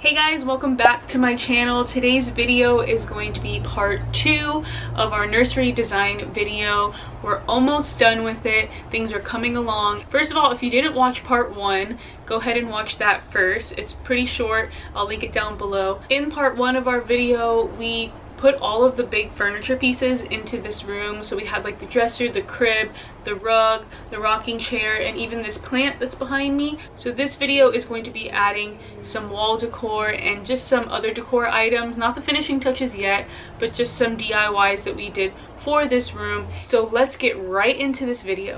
Hey guys, welcome back to my channel. Today's video is going to be part 2 of our nursery design video. We're almost done with it. Things are coming along. First of all, if you didn't watch part 1, go ahead and watch that first. It's pretty short. I'll link it down below. In part 1 of our video, we put all of the big furniture pieces into this room. So we had like the dresser, the crib, the rug, the rocking chair, and even this plant that's behind me. So this video is going to be adding some wall decor and just some other decor items, not the finishing touches yet, but just some DIYs that we did for this room. So let's get right into this video.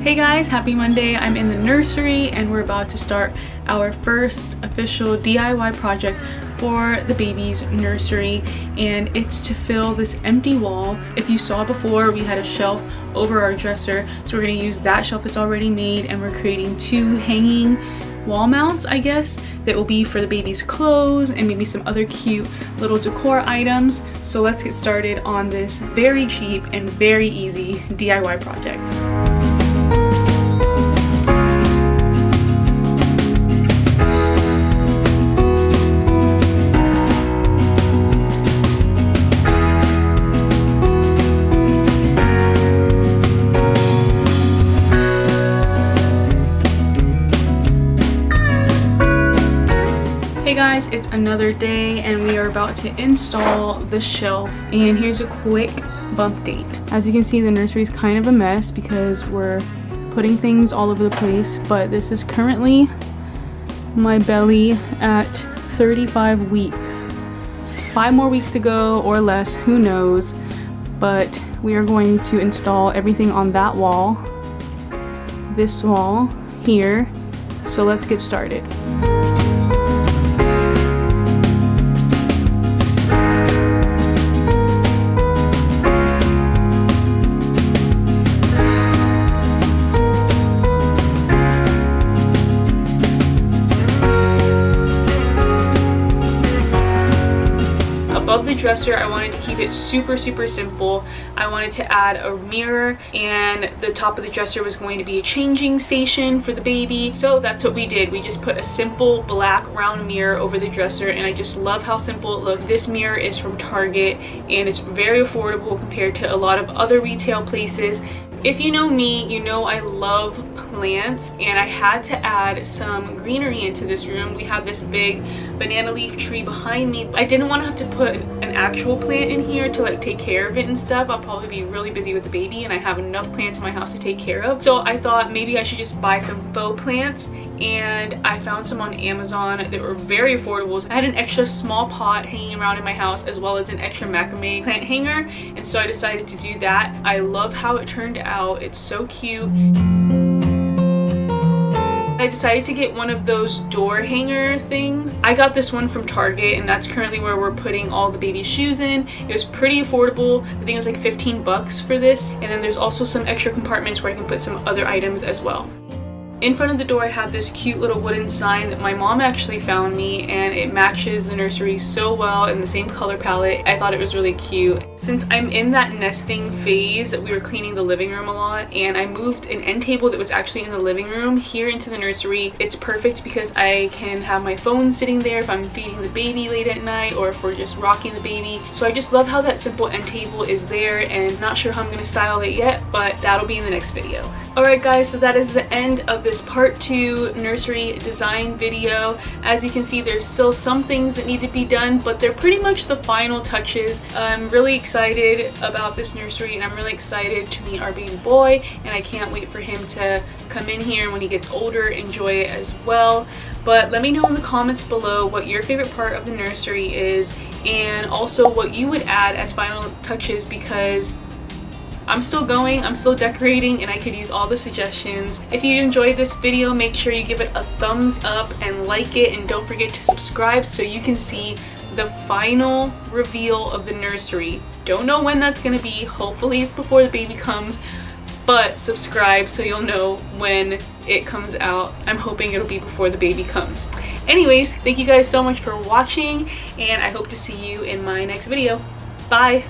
Hey guys, happy Monday. I'm in the nursery and we're about to start our first official DIY project for the baby's nursery, and it's to fill this empty wall. If you saw before, we had a shelf over our dresser, so we're going to use that shelf that's already made, and we're creating 2 hanging wall mounts, I guess, that will be for the baby's clothes and maybe some other cute little decor items. So let's get started on this very cheap and very easy DIY project. Hey guys, it's another day and we are about to install the shelf, and here's a quick bump date. As you can see, the nursery is kind of a mess because we're putting things all over the place, but this is currently my belly at 35 weeks. 5 more weeks to go or less, who knows, but we are going to install everything on that wall, this wall here, so let's get started. Above the dresser, I wanted to keep it super simple. I wanted to add a mirror, and the top of the dresser was going to be a changing station for the baby. So that's what we did. We just put a simple black round mirror over the dresser, and I just love how simple it looks. This mirror is from Target and it's very affordable compared to a lot of other retail places. If you know me, you know I love plants, and I had to add some greenery into this room. We have this big banana leaf tree behind me. I didn't want to have to put an actual plant in here to like take care of it and stuff. I'll probably be really busy with the baby and I have enough plants in my house to take care of. So I thought maybe I should just buy some faux plants, and I found some on Amazon that were very affordable. I had an extra small pot hanging around in my house as well as an extra macrame plant hanger, and so I decided to do that. I love how it turned out. It's so cute. I decided to get one of those door hanger things. I got this one from Target, and that's currently where we're putting all the baby's shoes in. It was pretty affordable. I think it was like 15 bucks for this, and then there's also some extra compartments where I can put some other items as well. In front of the door, I have this cute little wooden sign that my mom actually found me, and it matches the nursery so well in the same color palette. I thought it was really cute. Since I'm in that nesting phase, we were cleaning the living room a lot, and I moved an end table that was actually in the living room here into the nursery. It's perfect because I can have my phone sitting there if I'm feeding the baby late at night or if we're just rocking the baby. So I just love how that simple end table is there, and not sure how I'm going to style it yet, but that'll be in the next video. Alright guys, so that is the end of this part 2 nursery design video. As you can see, there's still some things that need to be done, but they're pretty much the final touches. I'm really excited about this nursery, and I'm really excited to meet our baby boy, and I can't wait for him to come in here and when he gets older enjoy it as well. But let me know in the comments below what your favorite part of the nursery is, and also what you would add as final touches, because I'm still going, I'm still decorating, and I could use all the suggestions. If you enjoyed this video, make sure you give it a thumbs up and like it, and don't forget to subscribe so you can see the final reveal of the nursery. Don't know when that's gonna be, hopefully it's before the baby comes, but subscribe so you'll know when it comes out. I'm hoping it'll be before the baby comes. Anyways, thank you guys so much for watching, and I hope to see you in my next video. Bye!